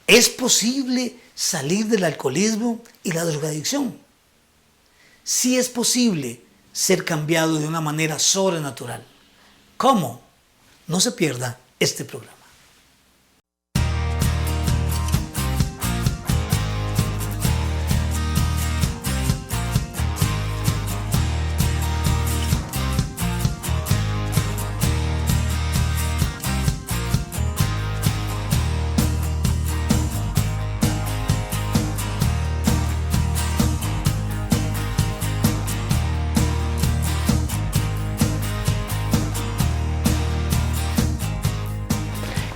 ¿Es posible salir del alcoholismo y la drogadicción? Sí es posible ser cambiado de una manera sobrenatural. ¿Cómo? No se pierda este programa.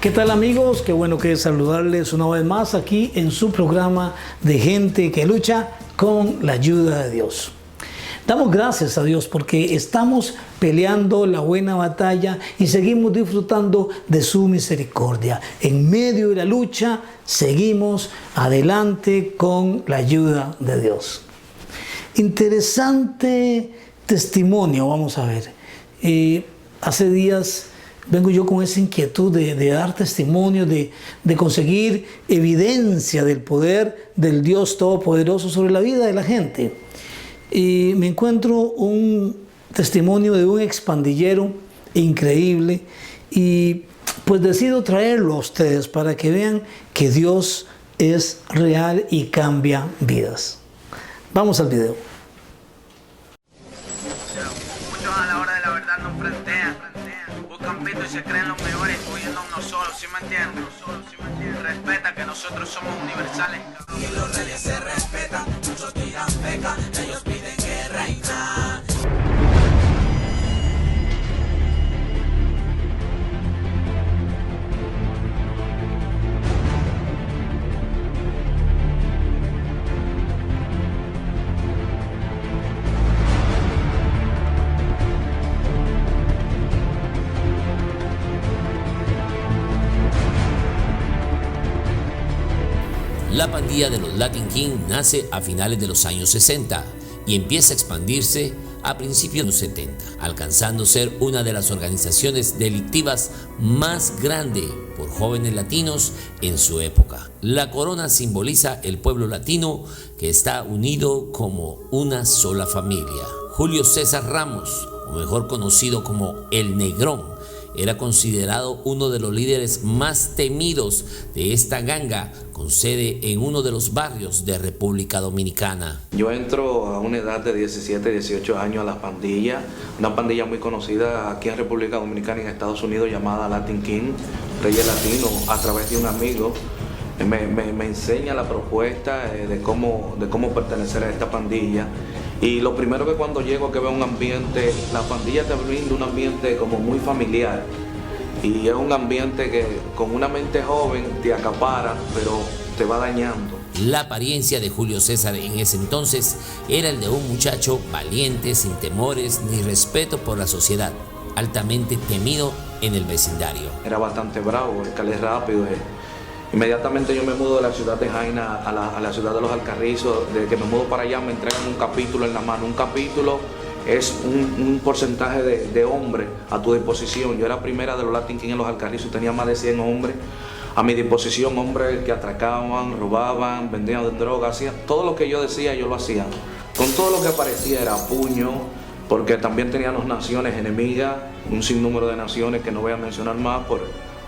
¿Qué tal, amigos? Qué bueno que saludarles una vez más aquí en su programa de Gente que Lucha con la ayuda de Dios. Damos gracias a Dios porque estamos peleando la buena batalla y seguimos disfrutando de su misericordia. En medio de la lucha seguimos adelante con la ayuda de Dios. Interesante testimonio, vamos a ver. Hace días vengo yo con esa inquietud de dar testimonio, de conseguir evidencia del poder del Dios Todopoderoso sobre la vida de la gente. Y me encuentro un testimonio de un expandillero increíble y pues decido traerlo a ustedes para que vean que Dios es real y cambia vidas. Vamos al video. Muchos a la hora de la verdad nos frentean, buscan pito y se creen los mejores, incluyendo uno solo, ¿sí me entiendes? Respeta que nosotros somos universales. Y los reyes se respetan, muchos tiran feca, ellos piden guerra y nada. La pandilla de los Latin King nace a finales de los años 60 y empieza a expandirse a principios de los 70, alcanzando ser una de las organizaciones delictivas más grandes por jóvenes latinos en su época. La corona simboliza el pueblo latino que está unido como una sola familia. Julio César Ramos, o mejor conocido como El Negrón, era considerado uno de los líderes más temidos de esta ganga, con sede en uno de los barrios de República Dominicana. Yo entro a una edad de 17, 18 años a la pandilla, una pandilla muy conocida aquí en República Dominicana y en Estados Unidos llamada Latin King, Reyes Latinos, a través de un amigo. Me enseña la propuesta de cómo pertenecer a esta pandilla. Y lo primero que cuando llego que veo un ambiente, la pandilla te brinda un ambiente como muy familiar. Y es un ambiente que con una mente joven te acapara, pero te va dañando. La apariencia de Julio César en ese entonces era el de un muchacho valiente, sin temores ni respeto por la sociedad, altamente temido en el vecindario. Era bastante bravo, escalé rápido. Inmediatamente yo me mudo de la ciudad de Jaina a la ciudad de Los Alcarrizos. Desde que me mudo para allá me entregan un capítulo en la mano. Un capítulo es un porcentaje de hombres a tu disposición. Yo era primera de los Latin King en Los Alcarrizos, tenía más de 100 hombres a mi disposición, hombres que atracaban, robaban, vendían drogas, hacían todo lo que yo decía, yo lo hacía. Con todo lo que aparecía era puño, porque también teníamos naciones enemigas, un sinnúmero de naciones que no voy a mencionar más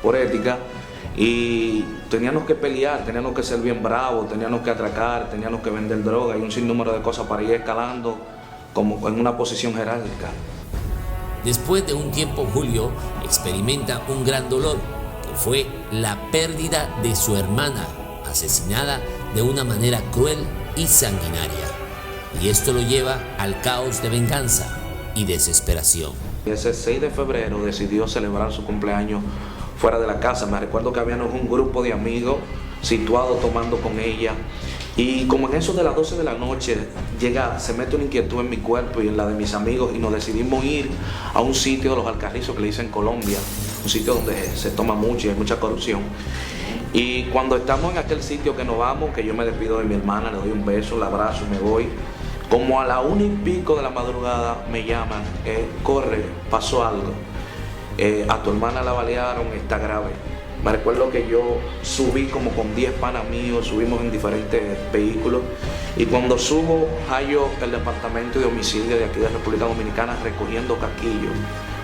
por ética. Y teníamos que pelear, teníamos que ser bien bravos, teníamos que atracar, teníamos que vender droga y un sinnúmero de cosas para ir escalando como en una posición jerárquica. Después de un tiempo, Julio experimenta un gran dolor, que fue la pérdida de su hermana, asesinada de una manera cruel y sanguinaria. Y esto lo lleva al caos de venganza y desesperación. Ese 6 de febrero decidió celebrar su cumpleaños fuera de la casa. Me recuerdo que habíamos un grupo de amigos situados tomando con ella y como en eso de las 12 de la noche se mete una inquietud en mi cuerpo y en la de mis amigos y nos decidimos ir a un sitio de Los Alcarrizos que le dicen Colombia, un sitio donde se toma mucho y hay mucha corrupción. Y cuando estamos en aquel sitio que nos vamos, que yo me despido de mi hermana, le doy un beso, la abrazo, me voy. Como a la 1:00 de la madrugada me llaman, corre, pasó algo. A tu hermana la balearon, está grave. Me recuerdo que yo subí como con 10 panas míos, subimos en diferentes vehículos y cuando subo hallo el departamento de homicidio de aquí de República Dominicana recogiendo caquillos.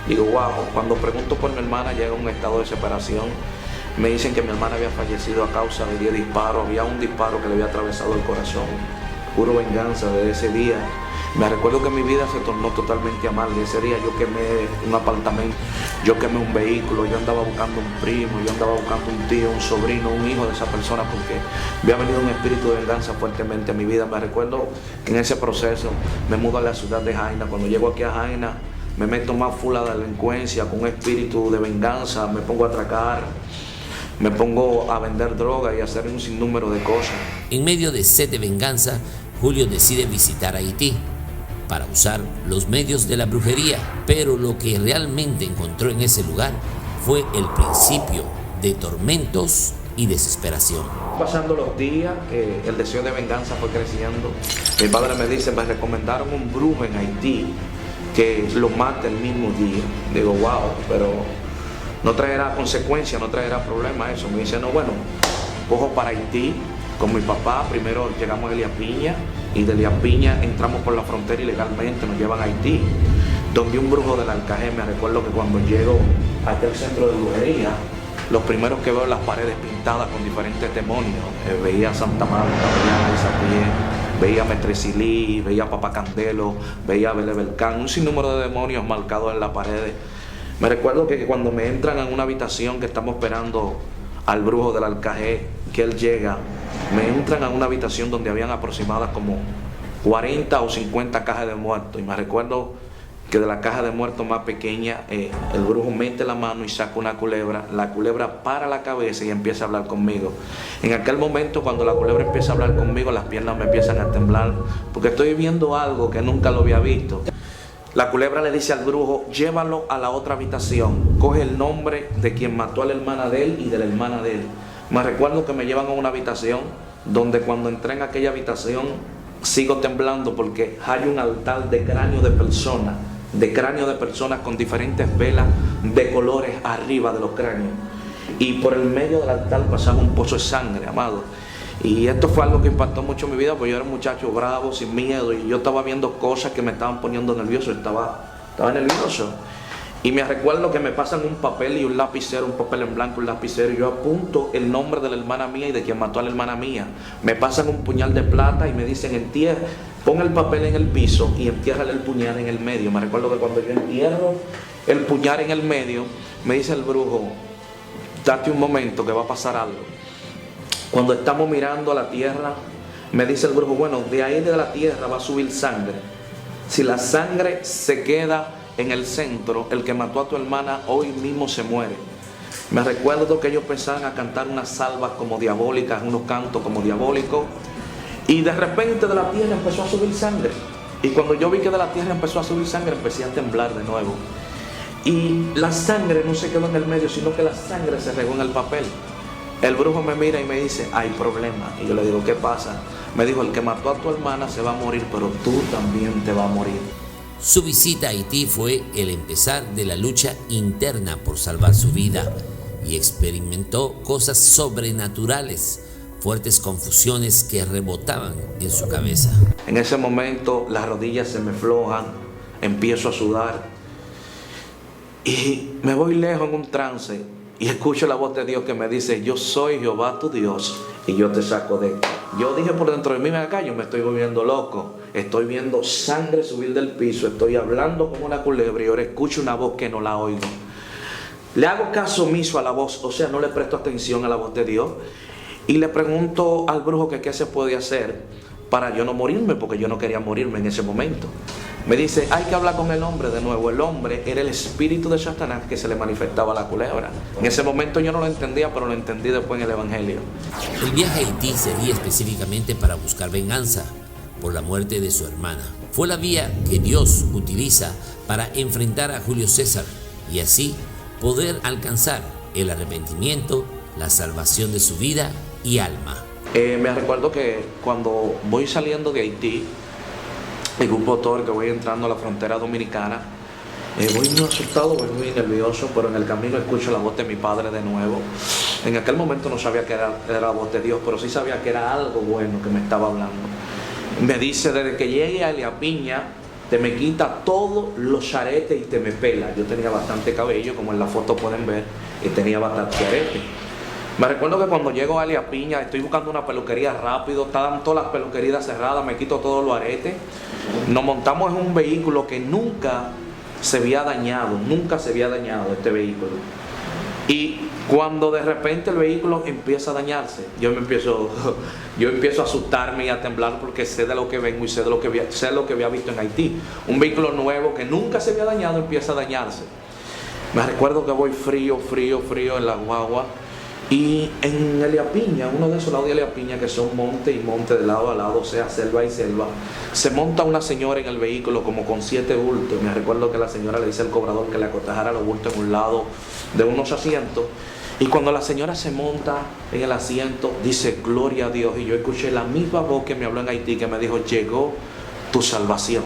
Digo, wow, cuando pregunto por mi hermana llega un estado de desesperación. Me dicen que mi hermana había fallecido a causa de 10 disparos, había un disparo que le había atravesado el corazón. Puro venganza de ese día. Me recuerdo que mi vida se tornó totalmente amarga. Ese día yo quemé un apartamento, yo quemé un vehículo, yo andaba buscando un primo, yo andaba buscando un tío, un sobrino, un hijo de esa persona porque había venido un espíritu de venganza fuertemente a mi vida. Me recuerdo que en ese proceso me mudo a la ciudad de Jaina. Cuando llego aquí a Jaina me meto más full a la delincuencia con un espíritu de venganza, me pongo a atracar, me pongo a vender droga y a hacer un sinnúmero de cosas. En medio de sed de venganza, Julio decide visitar Haití para usar los medios de la brujería, pero lo que realmente encontró en ese lugar fue el principio de tormentos y desesperación. Pasando los días, el deseo de venganza fue creciendo. Mi padre me dice, me recomendaron un brujo en Haití que lo mate el mismo día. Digo, wow, pero no traerá consecuencias, no traerá problema eso. Me dice, no, bueno, cojo para Haití con mi papá. Primero llegamos a Elías Piña y de Elías Piña entramos por la frontera ilegalmente, nos llevan a Haití, donde un brujo del Alcajé. Me recuerdo que cuando llego a aquel centro de brujería, los primeros que veo las paredes pintadas con diferentes demonios. Veía a Santa Marta, veía a Isapié, veía a Metresilí, veía a Papá Candelo, veía a Belebelcán, un sinnúmero de demonios marcados en las paredes. Me recuerdo que cuando me entran en una habitación que estamos esperando al brujo del Alcajé, que él llega, me entran a una habitación donde habían aproximadas como 40 o 50 cajas de muertos. Y me recuerdo que de la caja de muertos más pequeña, el brujo mete la mano y saca una culebra. La culebra para la cabeza y empieza a hablar conmigo. En aquel momento, cuando la culebra empieza a hablar conmigo, las piernas me empiezan a temblar, porque estoy viendo algo que nunca lo había visto. La culebra le dice al brujo, llévalo a la otra habitación, coge el nombre de quien mató a la hermana de él y de la hermana de él. Me recuerdo que me llevan a una habitación donde cuando entré en aquella habitación sigo temblando porque hay un altar de cráneo de personas con diferentes velas de colores arriba de los cráneos. Y por el medio del altar pasaba un pozo de sangre, amado. Y esto fue algo que impactó mucho mi vida, porque yo era un muchacho bravo, sin miedo, y yo estaba viendo cosas que me estaban poniendo nervioso, estaba nervioso. Y me recuerdo que me pasan un papel y un lapicero, un papel en blanco, un lapicero, y yo apunto el nombre de la hermana mía y de quien mató a la hermana mía. Me pasan un puñal de plata y me dicen, entierra, pon el papel en el piso y entiérrale el puñal en el medio. Me recuerdo que cuando yo entierro el puñal en el medio, me dice el brujo, date un momento que va a pasar algo. Cuando estamos mirando a la tierra, me dice el brujo, bueno, de ahí de la tierra va a subir sangre. Si la sangre se queda en el centro, el que mató a tu hermana hoy mismo se muere. Me recuerdo que ellos pensaban a cantar unas salvas como diabólicas, unos cantos como diabólicos, y de repente de la tierra empezó a subir sangre. Y cuando yo vi que de la tierra empezó a subir sangre, empecé a temblar de nuevo. Y la sangre no se quedó en el medio, sino que la sangre se regó en el papel. El brujo me mira y me dice, hay problema. Y yo le digo, ¿qué pasa? Me dijo, el que mató a tu hermana se va a morir, pero tú también te vas a morir. Su visita a Haití fue el empezar de la lucha interna por salvar su vida y experimentó cosas sobrenaturales, fuertes confusiones que rebotaban en su cabeza. En ese momento las rodillas se me flojan, empiezo a sudar y me voy lejos en un trance. Y escucho la voz de Dios que me dice, yo soy Jehová tu Dios y yo te saco de aquí. Yo dije por dentro de mí, acá yo me estoy volviendo loco. Estoy viendo sangre subir del piso, estoy hablando como una culebra y ahora escucho una voz que no la oigo. Le hago caso omiso a la voz, o sea, no le presto atención a la voz de Dios. Y le pregunto al brujo que qué se puede hacer para yo no morirme, porque yo no quería morirme en ese momento. Me dice, hay que hablar con el hombre de nuevo. El hombre era el espíritu de Satanás que se le manifestaba a la culebra. En ese momento yo no lo entendía, pero lo entendí después en el Evangelio. El viaje a Haití sería específicamente para buscar venganza por la muerte de su hermana. Fue la vía que Dios utiliza para enfrentar a Julio César y así poder alcanzar el arrepentimiento, la salvación de su vida y alma. Me recuerdo que cuando voy saliendo de Haití, en un motor que voy entrando a la frontera dominicana, voy muy asustado, voy muy nervioso, pero en el camino escucho la voz de mi padre de nuevo. En aquel momento no sabía que era la voz de Dios, pero sí sabía que era algo bueno que me estaba hablando. Me dice, desde que llegue a Elia Piña, te me quita todos los aretes y te me pela. Yo tenía bastante cabello, como en la foto pueden ver, y tenía bastante arete. Me recuerdo que cuando llego a Elia Piña, estoy buscando una peluquería rápido, estaban todas las peluquerías cerradas, me quito todos los aretes. Nos montamos en un vehículo que nunca se había dañado este vehículo. Y cuando de repente el vehículo empieza a dañarse, yo empiezo a asustarme y a temblar, porque sé de lo que vengo y sé lo que había visto en Haití. Un vehículo nuevo que nunca se había dañado empieza a dañarse. Me recuerdo que voy frío en la guagua. Y en Elia Piña, uno de esos lados de Elia Piña, que son monte y monte de lado a lado, o sea, selva y selva, se monta una señora en el vehículo como con 7 bultos. Me recuerdo que la señora le dice al cobrador que le acotejara los bultos en un lado de unos asientos. Y cuando la señora se monta en el asiento, dice, gloria a Dios. Y yo escuché la misma voz que me habló en Haití, que me dijo, llegó tu salvación.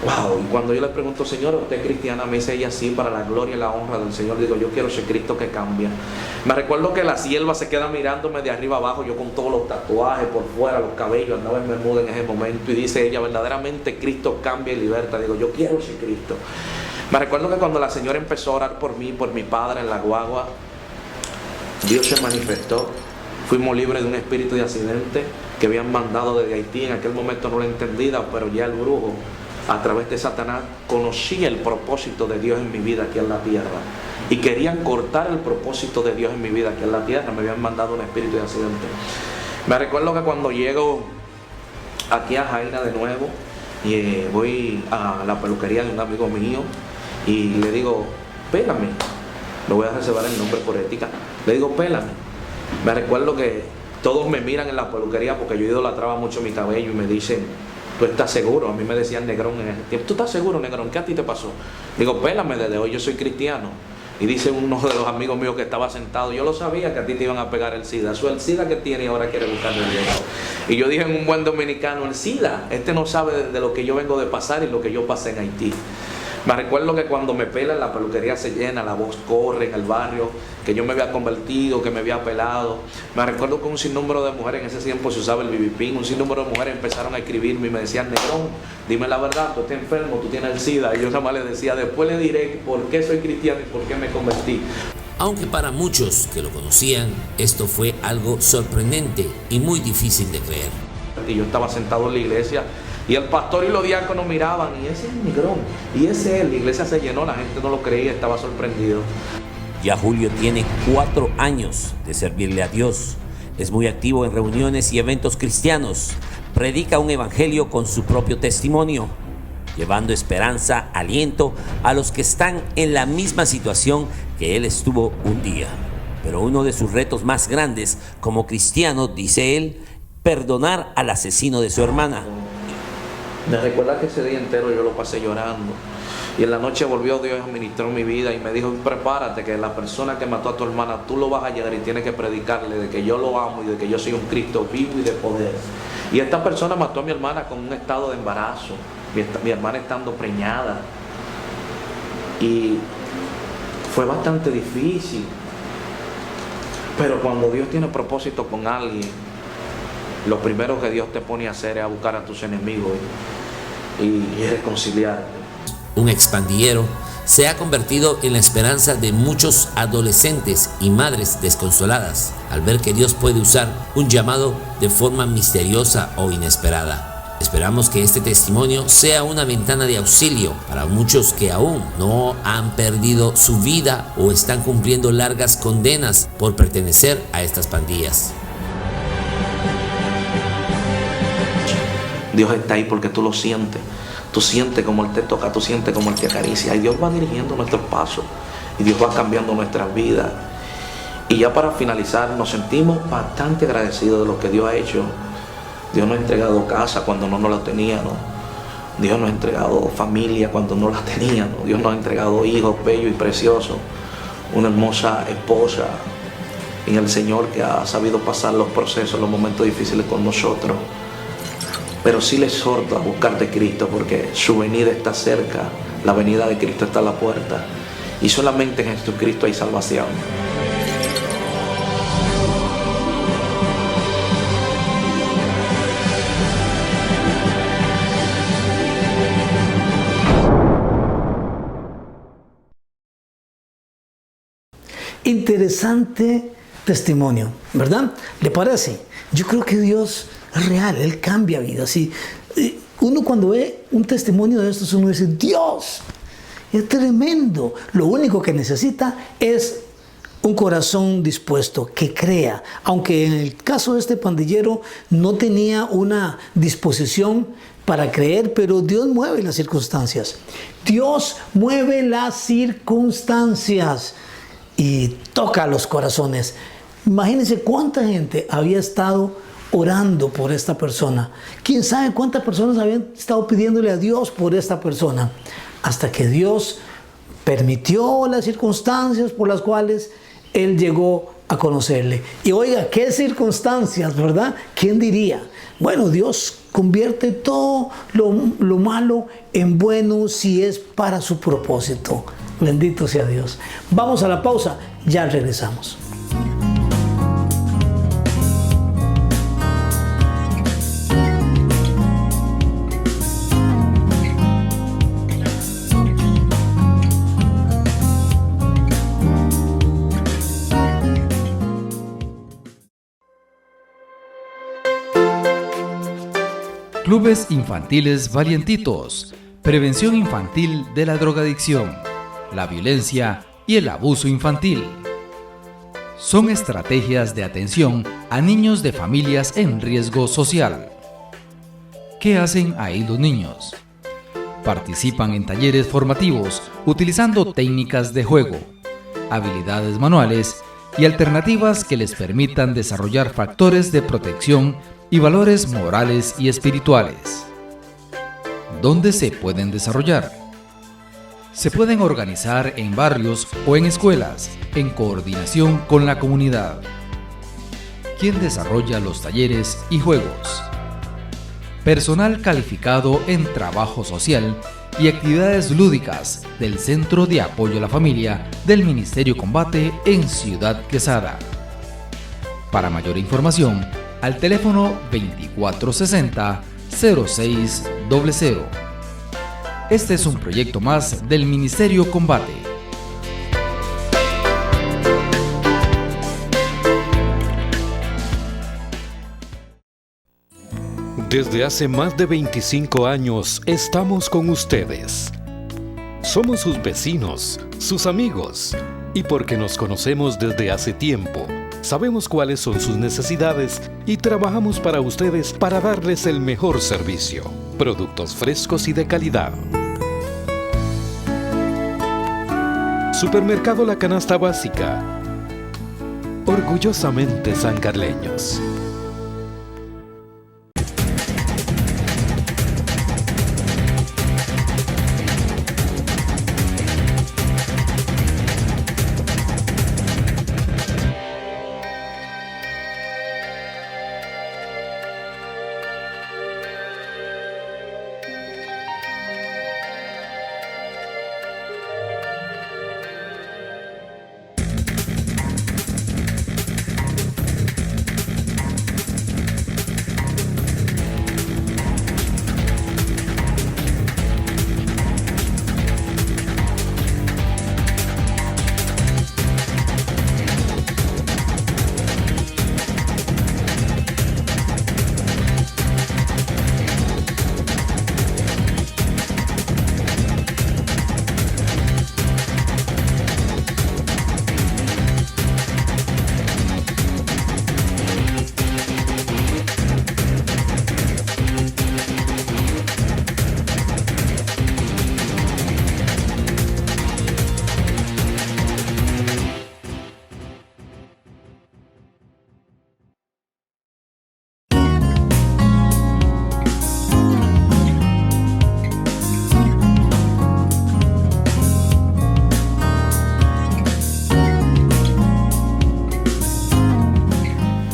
Wow. Y cuando yo le pregunto, señora, ¿usted es cristiana? Me dice ella, sí, para la gloria y la honra del Señor. Digo, yo quiero ese Cristo que cambia. Me recuerdo que la sierva se queda mirándome de arriba abajo, yo con todos los tatuajes por fuera, los cabellos, andaba en bermuda en ese momento. Y dice ella, verdaderamente Cristo cambia y liberta. Digo, yo quiero ese Cristo. Me recuerdo que cuando la señora empezó a orar por mí, por mi padre en la guagua, Dios se manifestó. Fuimos libres de un espíritu de accidente que habían mandado desde Haití. En aquel momento no lo entendía, pero ya el brujo, a través de Satanás, conocía el propósito de Dios en mi vida aquí en la tierra. Y querían cortar el propósito de Dios en mi vida aquí en la tierra. Me habían mandado un espíritu de accidente. Me recuerdo que cuando llego aquí a Jaina de nuevo, y voy a la peluquería de un amigo mío y le digo, pélame. Lo voy a reservar el nombre por ética. Le digo, pélame. Me recuerdo que todos me miran en la peluquería porque yo idolatraba mucho mi cabello y me dicen, ¿tú estás seguro? A mí me decían negrón en ese tiempo. ¿Tú estás seguro, negrón? ¿Qué a ti te pasó? Digo, pélame desde hoy, yo soy cristiano. Y dice uno de los amigos míos que estaba sentado, yo lo sabía que a ti te iban a pegar el SIDA. Eso es el SIDA que tiene y ahora quiere buscarle el dinero. Y yo dije en un buen dominicano, el SIDA, este no sabe de lo que yo vengo de pasar y lo que yo pasé en Haití. Me recuerdo que cuando me pelan, la peluquería se llena, la voz corre en el barrio, que yo me había convertido, que me había pelado. Me recuerdo que un sinnúmero de mujeres, en ese tiempo se usaba el BB-Pin, un sinnúmero de mujeres empezaron a escribirme y me decían, negrón, dime la verdad, tú estás enfermo, tú tienes el SIDA. Y yo nada más les decía, después le diré por qué soy cristiano y por qué me convertí. Aunque para muchos que lo conocían, esto fue algo sorprendente y muy difícil de creer. Y yo estaba sentado en la iglesia, y el pastor y los diáconos miraban, y ese es el negrón, y ese es él. La iglesia se llenó, la gente no lo creía, estaba sorprendido. Ya Julio tiene 4 años de servirle a Dios. Es muy activo en reuniones y eventos cristianos. Predica un evangelio con su propio testimonio, llevando esperanza, aliento a los que están en la misma situación que él estuvo un día. Pero uno de sus retos más grandes como cristiano, dice él, perdonar al asesino de su hermana. Me recuerda que ese día entero yo lo pasé llorando. Y en la noche volvió Dios a ministrar mi vida y me dijo, prepárate que la persona que mató a tu hermana, tú lo vas a llegar y tienes que predicarle de que yo lo amo y de que yo soy un Cristo vivo y de poder. Y esta persona mató a mi hermana con un estado de embarazo, mi hermana estando preñada. Y fue bastante difícil. Pero cuando Dios tiene propósito con alguien, lo primero que Dios te pone a hacer es a buscar a tus enemigos y reconciliarte. Un expandillero se ha convertido en la esperanza de muchos adolescentes y madres desconsoladas al ver que Dios puede usar un llamado de forma misteriosa o inesperada. Esperamos que este testimonio sea una ventana de auxilio para muchos que aún no han perdido su vida o están cumpliendo largas condenas por pertenecer a estas pandillas. Dios está ahí porque tú lo sientes. Tú sientes como Él te toca, tú sientes como Él te acaricia. Y Dios va dirigiendo nuestros pasos. Y Dios va cambiando nuestras vidas. Y ya para finalizar, nos sentimos bastante agradecidos de lo que Dios ha hecho. Dios nos ha entregado casa cuando no nos la teníamos. Dios nos ha entregado familia cuando no la teníamos. Dios nos ha entregado hijos bellos y preciosos. Una hermosa esposa en el Señor que ha sabido pasar los procesos, los momentos difíciles con nosotros. Pero sí les exhorto a buscar de Cristo porque su venida está cerca, la venida de Cristo está a la puerta y solamente en Jesucristo hay salvación. Interesante testimonio, ¿verdad? ¿Le parece? Yo creo que Dios es real, Él cambia vidas. Y uno cuando ve un testimonio de estos, uno dice, Dios, es tremendo. Lo único que necesita es un corazón dispuesto, que crea. Aunque en el caso de este pandillero no tenía una disposición para creer, pero Dios mueve las circunstancias. Dios mueve las circunstancias y toca los corazones. Imagínense cuánta gente había estado orando por esta persona. ¿Quién sabe cuántas personas habían estado pidiéndole a Dios por esta persona? Hasta que Dios permitió las circunstancias por las cuales él llegó a conocerle. Y oiga, qué circunstancias, ¿verdad? ¿Quién diría? Bueno, Dios convierte todo lo malo en bueno si es para su propósito. Bendito sea Dios. Vamos a la pausa, ya regresamos. Clubes infantiles valientitos, prevención infantil de la drogadicción, la violencia y el abuso infantil. Son estrategias de atención a niños de familias en riesgo social. ¿Qué hacen ahí los niños? Participan en talleres formativos utilizando técnicas de juego, habilidades manuales y alternativas que les permitan desarrollar factores de protección y valores morales y espirituales. ¿Dónde se pueden desarrollar? Se pueden organizar en barrios o en escuelas, en coordinación con la comunidad. ¿Quién desarrolla los talleres y juegos? Personal calificado en trabajo social y actividades lúdicas del Centro de Apoyo a la Familia del Ministerio Combate en Ciudad Quesada. Para mayor información, al teléfono 2460-0600. Este es un proyecto más del Ministerio Combate. Desde hace más de 25 años estamos con ustedes. Somos sus vecinos, sus amigos, y porque nos conocemos desde hace tiempo, sabemos cuáles son sus necesidades y trabajamos para ustedes para darles el mejor servicio. Productos frescos y de calidad. Supermercado La Canasta Básica. Orgullosamente sancarleños.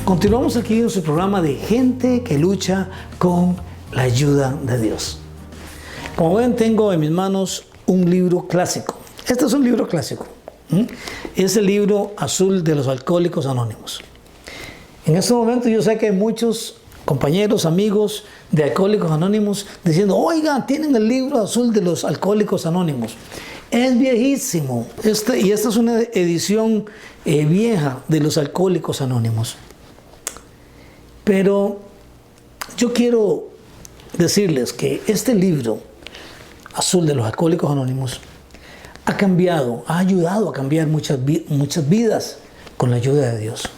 Continuamos aquí en su programa de Gente que lucha con la ayuda de Dios. Como ven, tengo en mis manos un libro clásico. Este es un libro clásico. Es el libro azul de los Alcohólicos Anónimos. En este momento yo sé que hay muchos compañeros, amigos de Alcohólicos Anónimos diciendo, oigan, tienen el libro azul de los Alcohólicos Anónimos. Es viejísimo. Y esta es una edición vieja de los Alcohólicos Anónimos. Pero yo quiero decirles que este libro, Azul de los Alcohólicos Anónimos, ha cambiado, ha ayudado a cambiar muchas vidas con la ayuda de Dios.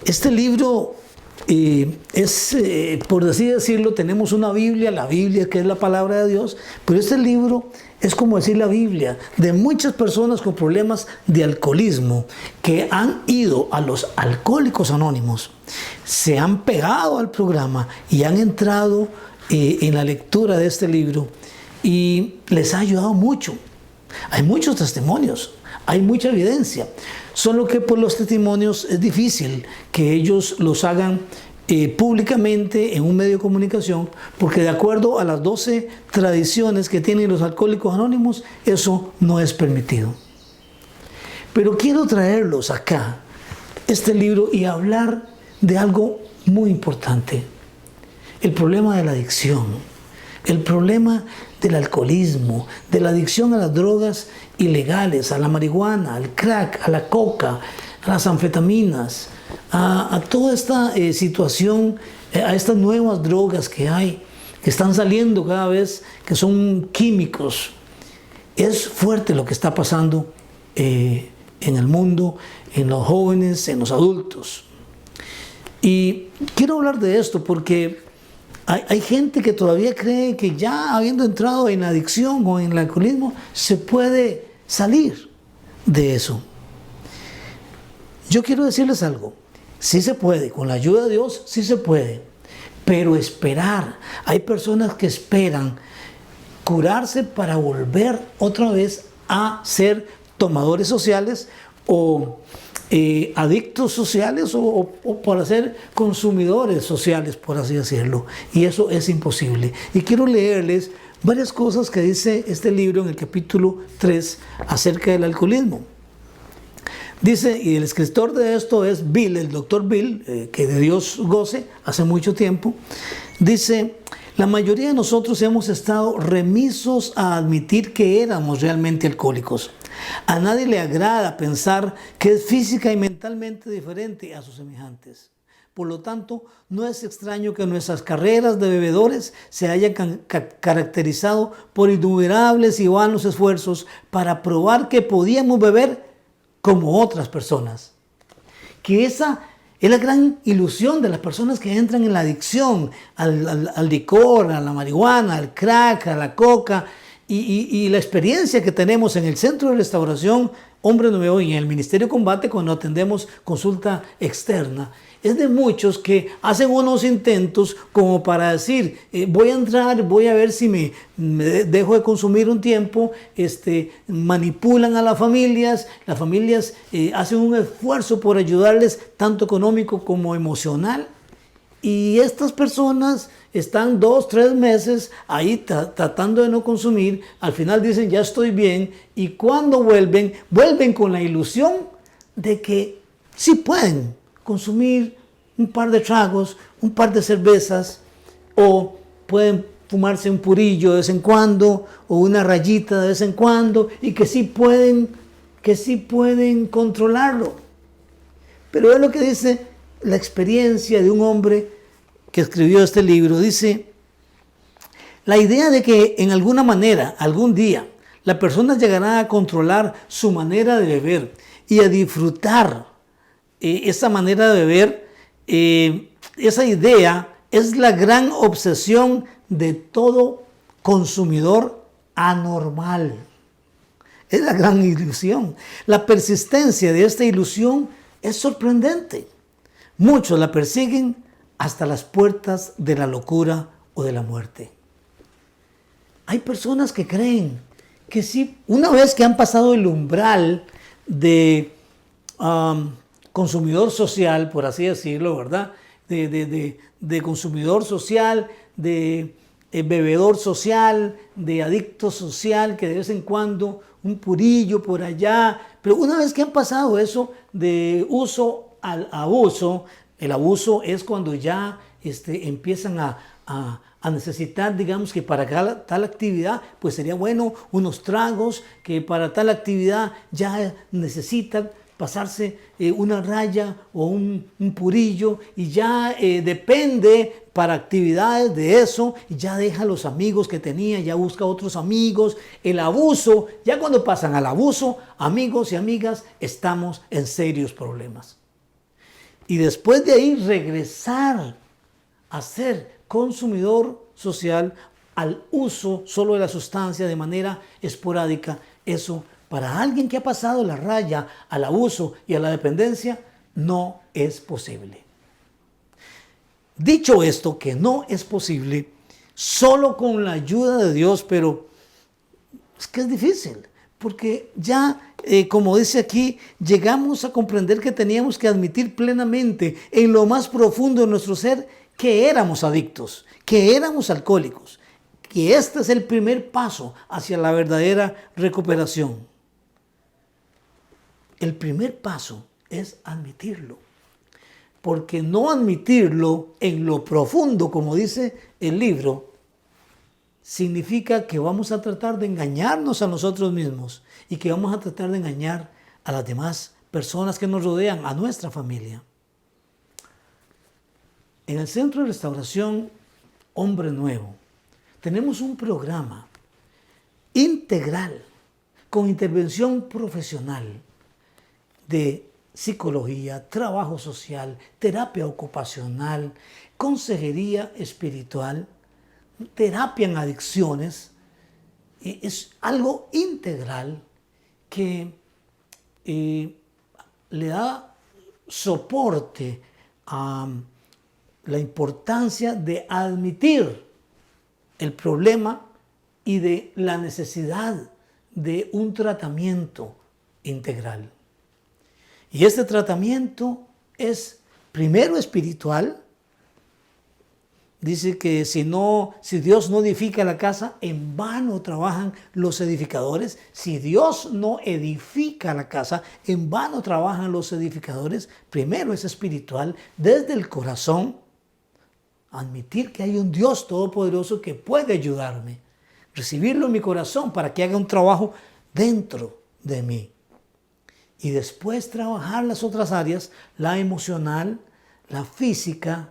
Este libro por así decirlo, tenemos una Biblia, la Biblia que es la palabra de Dios, pero este libro es como decir la Biblia de muchas personas con problemas de alcoholismo que han ido a los Alcohólicos Anónimos, se han pegado al programa y han entrado en la lectura de este libro y les ha ayudado mucho. Hay muchos testimonios, hay mucha evidencia, solo que por los testimonios es difícil que ellos los hagan públicamente en un medio de comunicación, porque de acuerdo a las 12 tradiciones que tienen los Alcohólicos Anónimos, eso no es permitido. Pero quiero traerlos acá, este libro, y hablar de algo muy importante: el problema de la adicción, el problema del alcoholismo, de la adicción a las drogas ilegales, a la marihuana, al crack, a la coca, a las anfetaminas, a toda esta situación, a estas nuevas drogas que hay, que están saliendo cada vez, que son químicos. Es fuerte lo que está pasando en el mundo, en los jóvenes, en los adultos. Y quiero hablar de esto porque hay gente que todavía cree que ya habiendo entrado en la adicción o en el alcoholismo se puede salir de eso. Yo quiero decirles algo: sí se puede, con la ayuda de Dios sí se puede, pero esperar. Hay personas que esperan curarse para volver otra vez a ser tomadores sociales o adictos sociales o para ser consumidores sociales, por así decirlo, y eso es imposible. Y quiero leerles varias cosas que dice este libro en el capítulo 3 acerca del alcoholismo. Dice, y el escritor de esto es Bill, el doctor Bill, que de Dios goce, hace mucho tiempo. Dice: la mayoría de nosotros hemos estado remisos a admitir que éramos realmente alcohólicos. A nadie le agrada pensar que es física y mentalmente diferente a sus semejantes. Por lo tanto, no es extraño que nuestras carreras de bebedores se hayan caracterizado por innumerables y vanos esfuerzos para probar que podíamos beber como otras personas. Que esa es la gran ilusión de las personas que entran en la adicción al licor, a la marihuana, al crack, a la coca. Y la experiencia que tenemos en el Centro de Restauración Hombre Nuevo y en el Ministerio Combate, cuando atendemos consulta externa, es de muchos que hacen unos intentos como para decir: voy a entrar, voy a ver si me dejo de consumir un tiempo. Manipulan a las familias hacen un esfuerzo por ayudarles, tanto económico como emocional. Y estas personas están 2, 3 meses ahí tratando de no consumir. Al final dicen: ya estoy bien. Y cuando vuelven con la ilusión de que sí pueden consumir un par de tragos, un par de cervezas, o pueden fumarse un purillo de vez en cuando, o una rayita de vez en cuando, y que sí pueden controlarlo. Pero es lo que dice la experiencia de un hombre que escribió este libro. Dice: la idea de que en alguna manera, algún día, la persona llegará a controlar su manera de beber y a disfrutar esa manera de beber, esa idea es la gran obsesión de todo consumidor anormal. Es la gran ilusión. La persistencia de esta ilusión es sorprendente. Muchos la persiguen hasta las puertas de la locura o de la muerte. Hay personas que creen que sí, una vez que han pasado el umbral de consumidor social, por así decirlo, ¿verdad? De consumidor social, de bebedor social, de adicto social, que de vez en cuando un purillo por allá, pero una vez que han pasado eso de uso al abuso. El abuso es cuando ya empiezan a necesitar, digamos que para tal actividad, pues sería bueno unos tragos, que para tal actividad ya necesitan pasarse una raya o un purillo, y ya depende para actividades de eso, y ya deja los amigos que tenía, ya busca otros amigos. El abuso, ya cuando pasan al abuso, amigos y amigas, estamos en serios problemas. Y después de ahí regresar a ser consumidor social, al uso solo de la sustancia de manera esporádica, eso para alguien que ha pasado la raya al abuso y a la dependencia no es posible. Dicho esto, que no es posible solo con la ayuda de Dios, pero es que es difícil, porque ya, como dice aquí, llegamos a comprender que teníamos que admitir plenamente en lo más profundo de nuestro ser que éramos adictos, que éramos alcohólicos, que este es el primer paso hacia la verdadera recuperación. El primer paso es admitirlo, porque no admitirlo en lo profundo, como dice el libro, significa que vamos a tratar de engañarnos a nosotros mismos y que vamos a tratar de engañar a las demás personas que nos rodean, a nuestra familia. En el Centro de Restauración Hombre Nuevo tenemos un programa integral con intervención profesional de psicología, trabajo social, terapia ocupacional, consejería espiritual, terapia en adicciones. Es algo integral que le da soporte a la importancia de admitir el problema y de la necesidad de un tratamiento integral. Y este tratamiento es primero espiritual. Dice que si Dios no edifica la casa, en vano trabajan los edificadores. Si Dios no edifica la casa, en vano trabajan los edificadores. Primero es espiritual, desde el corazón. Admitir que hay un Dios todopoderoso que puede ayudarme. Recibirlo en mi corazón para que haga un trabajo dentro de mí. Y después trabajar las otras áreas, la emocional, la física,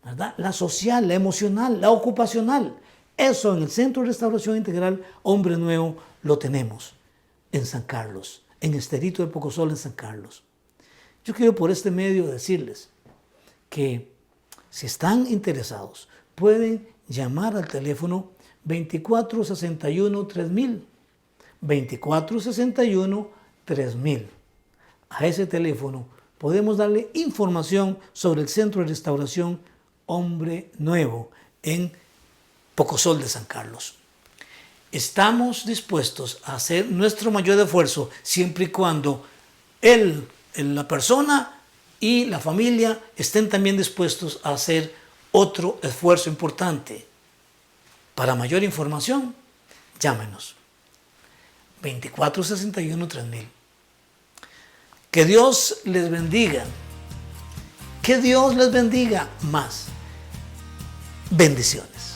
¿verdad? La social, la emocional, la ocupacional. Eso en el Centro de Restauración Integral Hombre Nuevo lo tenemos en San Carlos, en Esterito de Pocosol, en San Carlos. Yo quiero por este medio decirles que si están interesados, pueden llamar al teléfono 2461-3000, 2461-3000. A ese teléfono podemos darle información sobre el Centro de Restauración Hombre Nuevo en Pocosol de San Carlos. Estamos dispuestos a hacer nuestro mayor esfuerzo siempre y cuando la persona y la familia estén también dispuestos a hacer otro esfuerzo importante. Para mayor información, llámenos. 2461-3000. Que Dios les bendiga. Que Dios les bendiga más. Bendiciones.